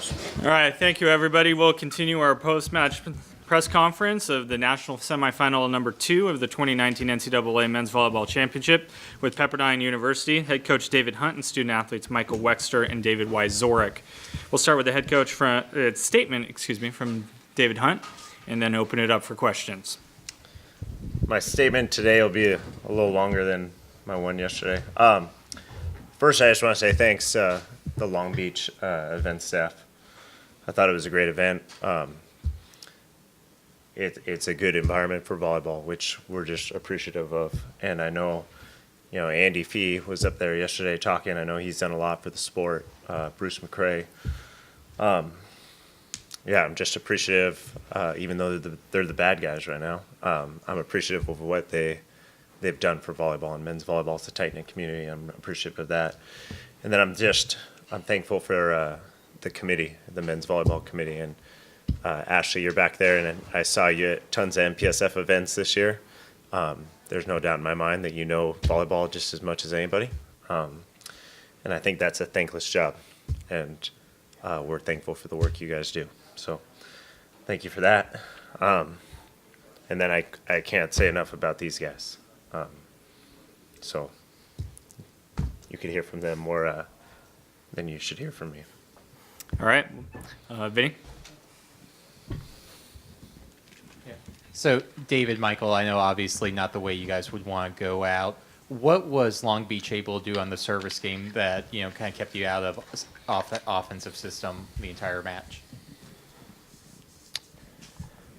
All right, thank you, everybody. We'll continue our post-match press conference of the national semifinal number 2 of the 2019 NCAA Men's Volleyball Championship with Pepperdine University, head coach David Hunt and student athletes Michael Wexter and David Wyzorek. We'll start with the head coach statement from David Hunt, and then open it up for questions. My statement today will be a little longer than my one yesterday. First, I just want to say thanks to the Long Beach event staff. I thought it was a great event. It's a good environment for volleyball, which we're just appreciative of. And I know, Andy Fee was up there yesterday talking. I know he's done a lot for the sport. Bruce McCrae. I'm just appreciative, even though they're the bad guys right now. I'm appreciative of what they've done for volleyball, and men's volleyball is a tight-knit community. I'm appreciative of that. And then I'm thankful for the committee, the men's volleyball committee. And Ashley, you're back there, and I saw you at tons of MPSF events this year. There's no doubt in my mind that you know volleyball just as much as anybody. And I think that's a thankless job. And we're thankful for the work you guys do. So thank you for that. And then I can't say enough about these guys. So you could hear from them more than you should hear from me. All right. Vinny? So, David, Michael, I know obviously not the way you guys would want to go out. What was Long Beach able to do on the service game that, kind of kept you out of that offensive system the entire match?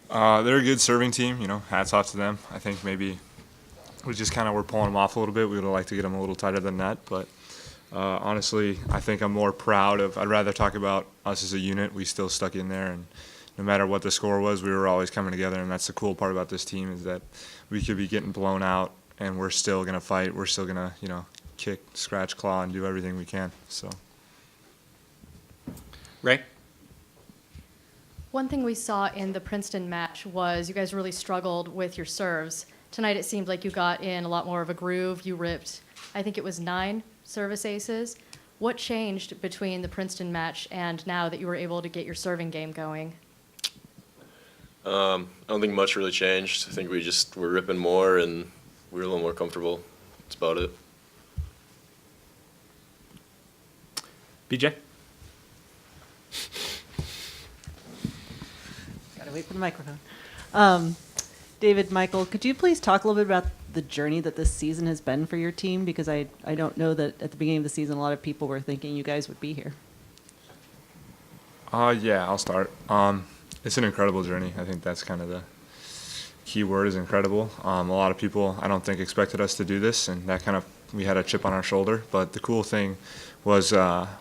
They're a good serving team, hats off to them. I think maybe we just kind of were pulling them off a little bit. We would have liked to get them a little tighter than that, but honestly, I think I'm more proud of, I'd rather talk about us as a unit. We still stuck in there, and no matter what the score was, we were always coming together, and that's the cool part about this team is that we could be getting blown out, and we're still going to fight. We're still going to, kick, scratch, claw, and do everything we can. So, Ray? One thing we saw in the Princeton match was you guys really struggled with your serves. Tonight it seemed like you got in a lot more of a groove. You ripped, I think it was 9 service aces. What changed between the Princeton match and now that you were able to get your serving game going? I don't think much really changed. I think we just were ripping more and we were a little more comfortable. That's about it. BJ? Gotta wait for the microphone. David, Michael, could you please talk a little bit about the journey that this season has been for your team? Because I don't know that at the beginning of the season a lot of people were thinking you guys would be here. Yeah, I'll start. It's an incredible journey. I think that's kind of the key word is incredible. A lot of people, I don't think, expected us to do this, and that kind of, we had a chip on our shoulder. But the cool thing was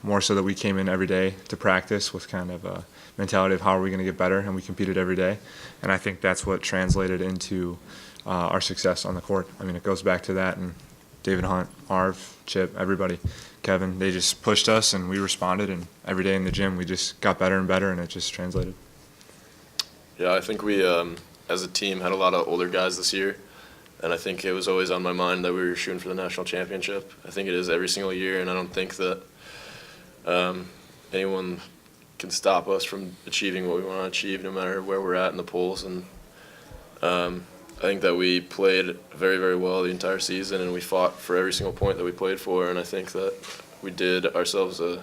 more so that we came in every day to practice with kind of a mentality of how are we going to get better, and we competed every day. And I think that's what translated into our success on the court. I mean, it goes back to that, and David Hunt, Arv, Chip, everybody, Kevin, they just pushed us, and we responded, and every day in the gym we just got better and better, and it just translated. Yeah, I think we, as a team, had a lot of older guys this year, and I think it was always on my mind that we were shooting for the national championship. I think it is every single year, and I don't think that anyone can stop us from achieving what we want to achieve, no matter where we're at in the polls. And I think that we played very, very well the entire season, and we fought for every single point that we played for, and I think that we did ourselves a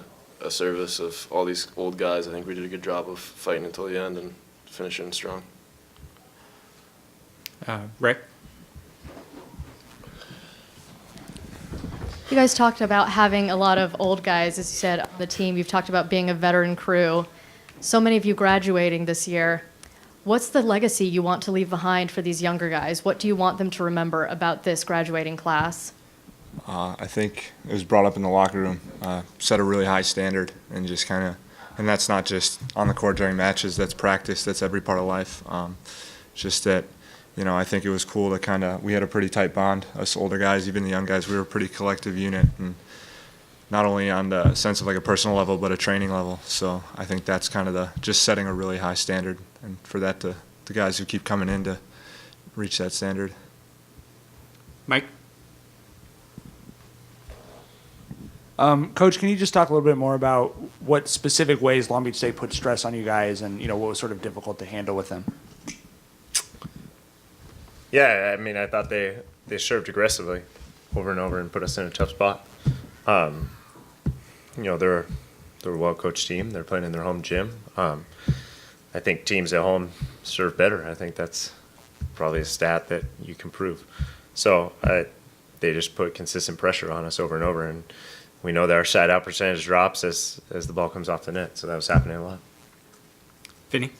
service of all these old guys. I think we did a good job of fighting until the end and finishing strong. Ray? You guys talked about having a lot of old guys, as you said, on the team. You've talked about being a veteran crew. So many of you graduating this year. What's the legacy you want to leave behind for these younger guys? What do you want them to remember about this graduating class? I think it was brought up in the locker room, set a really high standard, and just kind of, and that's not just on the court during matches, that's practice, that's every part of life. Just that, I think it was cool to kind of, we had a pretty tight bond, us older guys, even the young guys, we were a pretty collective unit, and not only on the sense of like a personal level, but a training level. So I think that's kind of just setting a really high standard, and for that the guys who keep coming in to reach that standard. Mike? Coach, can you just talk a little bit more about what specific ways Long Beach State put stress on you guys, and what was sort of difficult to handle with them? Yeah, I mean, I thought they served aggressively over and over and put us in a tough spot. They're a well-coached team. They're playing in their home gym. I think teams at home serve better. I think that's probably a stat that you can prove. So they just put consistent pressure on us over and over, and we know that our side-out percentage drops as the ball comes off the net. So that was happening a lot. Vinny?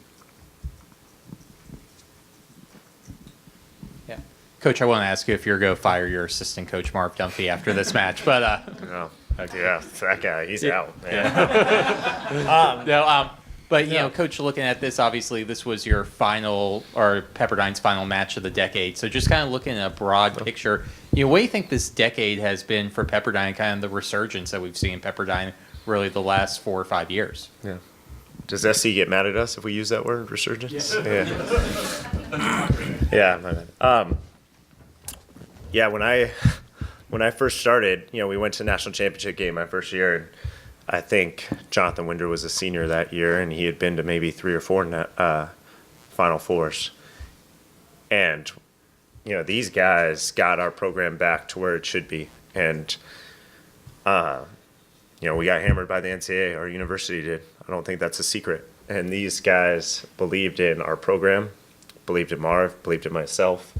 Yeah. Coach, I want to ask you if you're going to fire your assistant coach, Marv Dunphy, after this match. But No. okay. Yeah, that guy, he's out, man. No, but Coach, looking at this, obviously this was your final or Pepperdine's final match of the decade. So just kind of looking at a broad picture, what do you think this decade has been for Pepperdine? Kind of the resurgence that we've seen in Pepperdine really the last 4 or 5 years. Yeah. Does SC get mad at us if we use that word, resurgence? Yeah. Yeah, my bad. When I first started, we went to the national championship game my first year, and I think Jonathan Winder was a senior that year, and he had been to maybe 3 or 4 Final Fours. And these guys got our program back to where it should be, and we got hammered by the NCAA. Our university did. I don't think that's a secret. And these guys believed in our program, believed in Marv, believed in myself.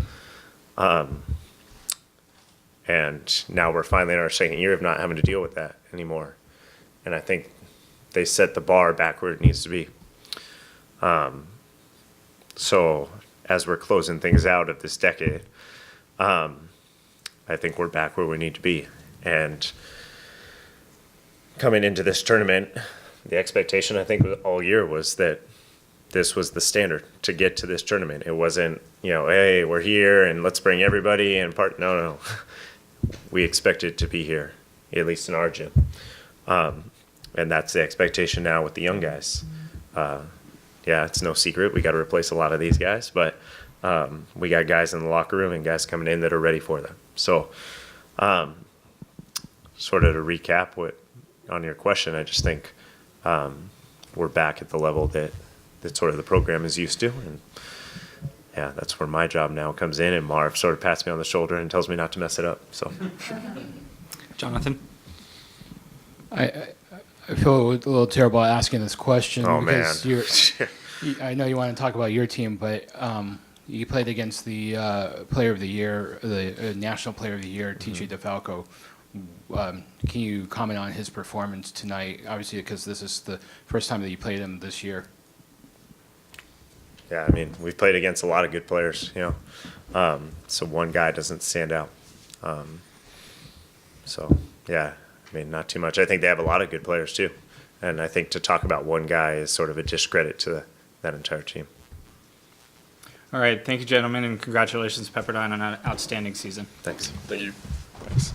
And now we're finally in our second year of not having to deal with that anymore. And I think they set the bar back where it needs to be. So as we're closing things out of this decade, I think we're back where we need to be. And coming into this tournament, the expectation, I think, all year was that this was the standard to get to this tournament. It wasn't, hey, we're here and let's bring everybody and part. No. We expected to be here, at least in our gym. And that's the expectation now with the young guys. It's no secret. We got to replace a lot of these guys, but we got guys in the locker room and guys coming in that are ready for them. So sort of to recap on your question, I just think we're back at the level that sort of the program is used to. And yeah, that's where my job now comes in, and Marv sort of pats me on the shoulder and tells me not to mess it up. So, Jonathan? I feel a little terrible asking this question because man. I know you want to talk about your team, but you played against the Player of the Year, the National Player of the Year, TJ DeFalco. Can you comment on his performance tonight? Obviously, because this is the first time that you played him this year. Yeah, I mean, we've played against a lot of good players, so one guy doesn't stand out. Not too much. I think they have a lot of good players too, and I think to talk about one guy is sort of a discredit to that entire team. All right. Thank you, gentlemen, and congratulations, Pepperdine, on an outstanding season. Thanks. Thank you. Thanks.